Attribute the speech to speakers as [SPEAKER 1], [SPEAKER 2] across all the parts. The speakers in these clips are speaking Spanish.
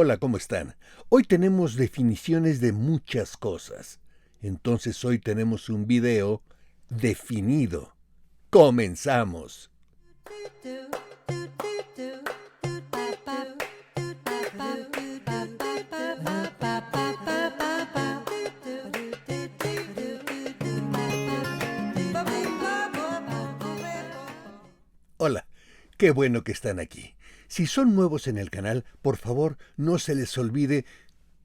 [SPEAKER 1] Hola, ¿cómo están? Hoy tenemos definiciones de muchas cosas. Entonces hoy tenemos un video definido. ¡Comenzamos! Hola, qué bueno que están aquí. Si son nuevos en el canal, por favor no se les olvide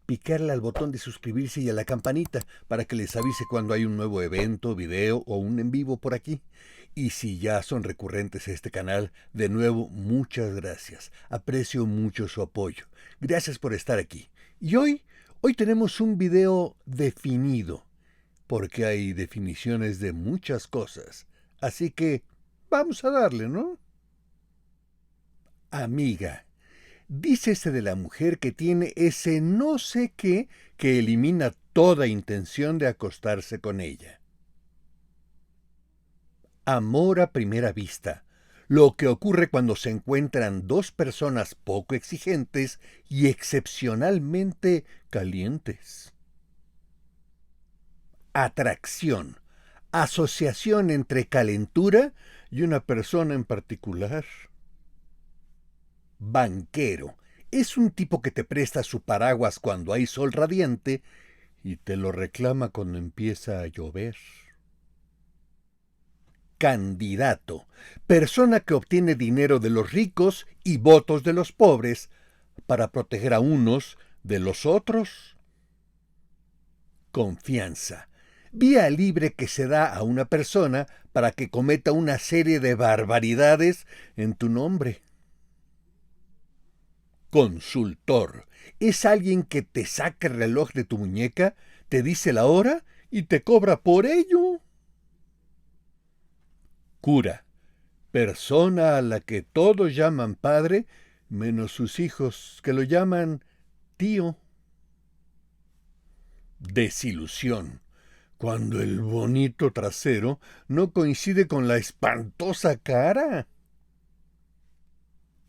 [SPEAKER 1] picarle al botón de suscribirse y a la campanita para que les avise cuando hay un nuevo evento, video o un en vivo por aquí. Y si ya son recurrentes a este canal, de nuevo muchas gracias. Aprecio mucho su apoyo. Gracias por estar aquí. Y hoy tenemos un video definido, porque hay definiciones de muchas cosas. Así que vamos a darle, ¿no? Amiga. Dícese de la mujer que tiene ese no sé qué que elimina toda intención de acostarse con ella. Amor a primera vista. Lo que ocurre cuando se encuentran dos personas poco exigentes y excepcionalmente calientes. Atracción. Asociación entre calentura y una persona en particular. Banquero. Es un tipo que te presta su paraguas cuando hay sol radiante y te lo reclama cuando empieza a llover. Candidato. Persona que obtiene dinero de los ricos y votos de los pobres para proteger a unos de los otros. Confianza. Vía libre que se da a una persona para que cometa una serie de barbaridades en tu nombre. Consultor. Es alguien que te saca el reloj de tu muñeca, te dice la hora y te cobra por ello. Cura. Persona a la que todos llaman padre, menos sus hijos, que lo llaman tío. Desilusión. Cuando el bonito trasero no coincide con la espantosa cara.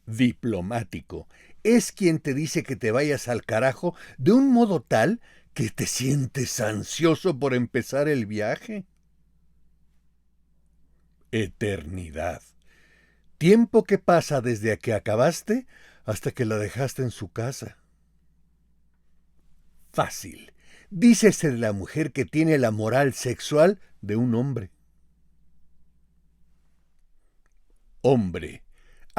[SPEAKER 1] Diplomático. Es quien te dice que te vayas al carajo de un modo tal que te sientes ansioso por empezar el viaje. Eternidad. Tiempo que pasa desde que acabaste hasta que la dejaste en su casa. Fácil. Dícese de la mujer que tiene la moral sexual de un hombre. Hombre.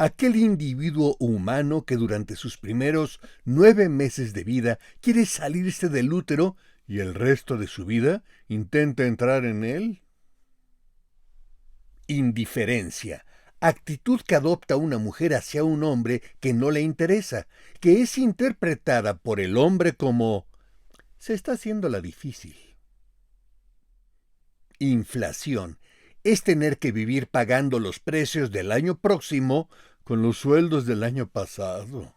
[SPEAKER 1] Aquel individuo humano que durante sus primeros 9 meses de vida quiere salirse del útero y el resto de su vida intenta entrar en él. Indiferencia. Actitud que adopta una mujer hacia un hombre que no le interesa, que es interpretada por el hombre como se está haciendo la difícil. Inflación. Es tener que vivir pagando los precios del año próximo con los sueldos del año pasado.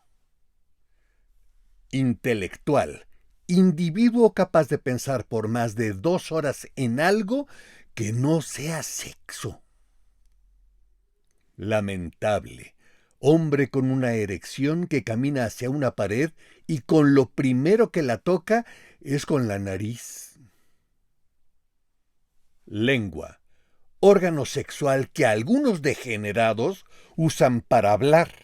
[SPEAKER 1] Intelectual. Individuo capaz de pensar por más de 2 horas en algo que no sea sexo. Lamentable. Hombre con una erección que camina hacia una pared y con lo primero que la toca es con la nariz. Lengua. Órgano sexual que algunos degenerados usan para hablar.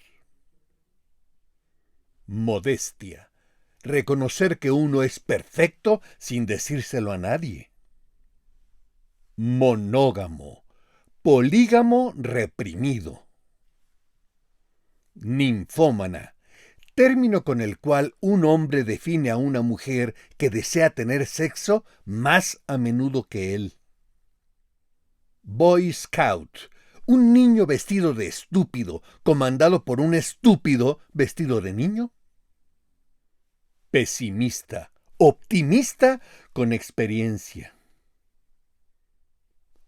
[SPEAKER 1] Modestia. Reconocer que uno es perfecto sin decírselo a nadie. Monógamo. Polígamo reprimido. Ninfómana. Término con el cual un hombre define a una mujer que desea tener sexo más a menudo que él. Boy Scout. Un niño vestido de estúpido, comandado por un estúpido vestido de niño. Pesimista. Optimista con experiencia.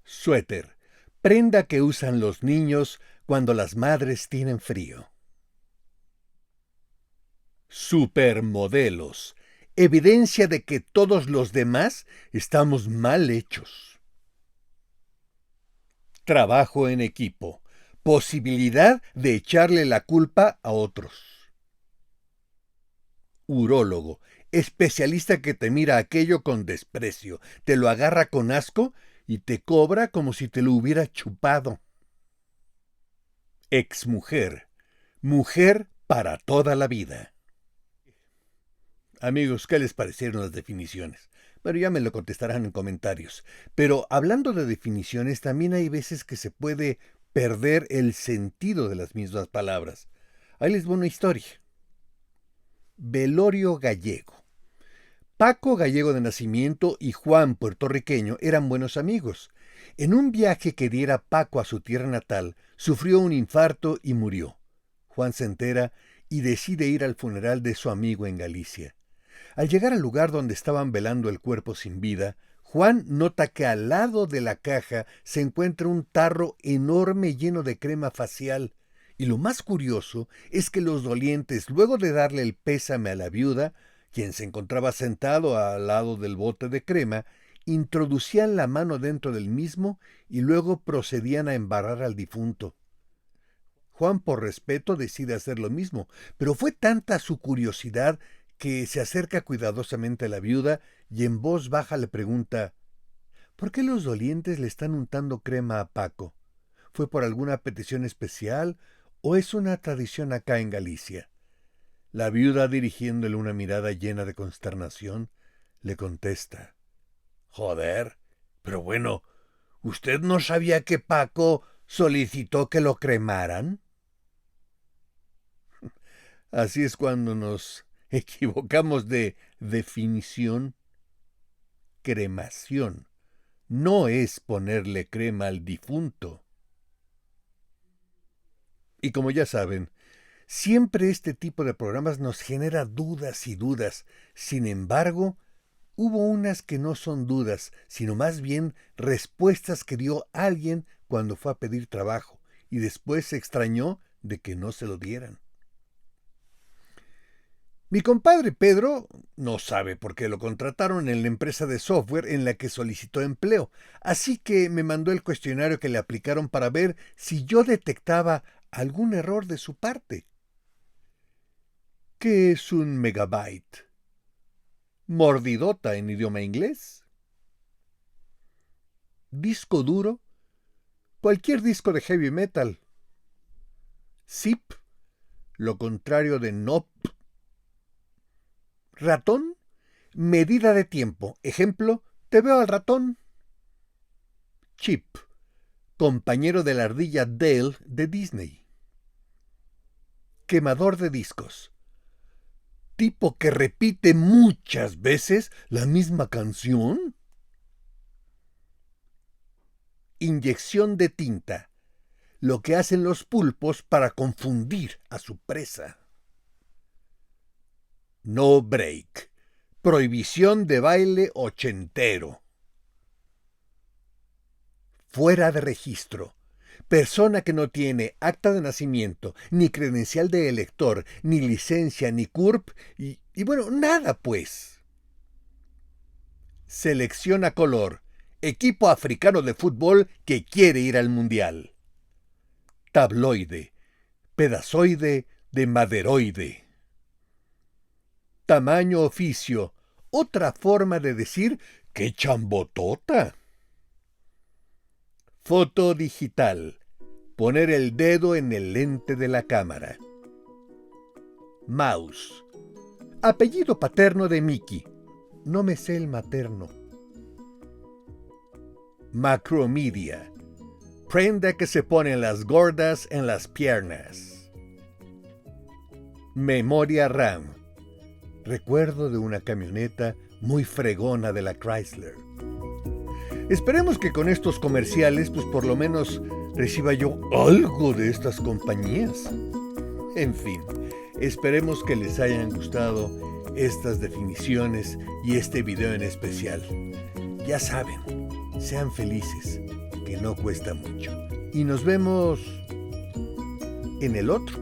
[SPEAKER 1] Suéter. Prenda que usan los niños cuando las madres tienen frío. Supermodelos. Evidencia de que todos los demás estamos mal hechos. Trabajo en equipo. Posibilidad de echarle la culpa a otros. Urólogo, especialista que te mira aquello con desprecio, te lo agarra con asco y te cobra como si te lo hubiera chupado. Exmujer, mujer para toda la vida. Amigos, ¿qué les parecieron las definiciones? Bueno, ya me lo contestarán en comentarios. Pero hablando de definiciones, también hay veces que se puede perder el sentido de las mismas palabras. Ahí les voy una historia. Velorio gallego. Paco, gallego de nacimiento, y Juan, puertorriqueño, eran buenos amigos. En un viaje que diera Paco a su tierra natal, sufrió un infarto y murió. Juan se entera y decide ir al funeral de su amigo en Galicia. Al llegar al lugar donde estaban velando el cuerpo sin vida, Juan nota que al lado de la caja se encuentra un tarro enorme lleno de crema facial. Y lo más curioso es que los dolientes, luego de darle el pésame a la viuda, quien se encontraba sentado al lado del bote de crema, introducían la mano dentro del mismo y luego procedían a embarrar al difunto. Juan, por respeto, decide hacer lo mismo, pero fue tanta su curiosidad que se acerca cuidadosamente a la viuda y en voz baja le pregunta: ¿por qué los dolientes le están untando crema a Paco? ¿Fue por alguna petición especial o es una tradición acá en Galicia? La viuda, dirigiéndole una mirada llena de consternación, le contesta: joder, pero bueno, ¿usted no sabía que Paco solicitó que lo cremaran? Así es cuando nos equivocamos de definición. Cremación no es ponerle crema al difunto. Y como ya saben, siempre este tipo de programas nos genera dudas y dudas. Sin embargo, hubo unas que no son dudas, sino más bien respuestas que dio alguien cuando fue a pedir trabajo y después se extrañó de que no se lo dieran. Mi compadre Pedro no sabe por qué lo contrataron en la empresa de software en la que solicitó empleo, así que me mandó el cuestionario que le aplicaron para ver si yo detectaba algún error de su parte. ¿Qué es un megabyte? Mordidota en idioma inglés. Disco duro. Cualquier disco de heavy metal. Zip. Lo contrario de NOP. Ratón. Medida de tiempo. Ejemplo, te veo al ratón. Chip. Compañero de la ardilla Dale de Disney. Quemador de discos. Tipo que repite muchas veces la misma canción. Inyección de tinta. Lo que hacen los pulpos para confundir a su presa. No break. Prohibición de baile ochentero. Fuera de registro. Persona que no tiene acta de nacimiento, ni credencial de elector, ni licencia, ni CURP, y bueno, nada pues. Selección a color. Equipo africano de fútbol que quiere ir al mundial. Tabloide. Pedazoide de maderoide. Tamaño oficio. Otra forma de decir ¡qué chambotota! Foto digital. Poner el dedo en el lente de la cámara. Mouse. Apellido paterno de Mickey. No me sé el materno. Macromedia. Prenda que se ponen las gordas en las piernas. Memoria RAM. Recuerdo de una camioneta muy fregona de la Chrysler. Esperemos que con estos comerciales, pues por lo menos reciba yo algo de estas compañías. En fin, esperemos que les hayan gustado estas definiciones y este video en especial. Ya saben, sean felices, que no cuesta mucho. Y nos vemos en el otro.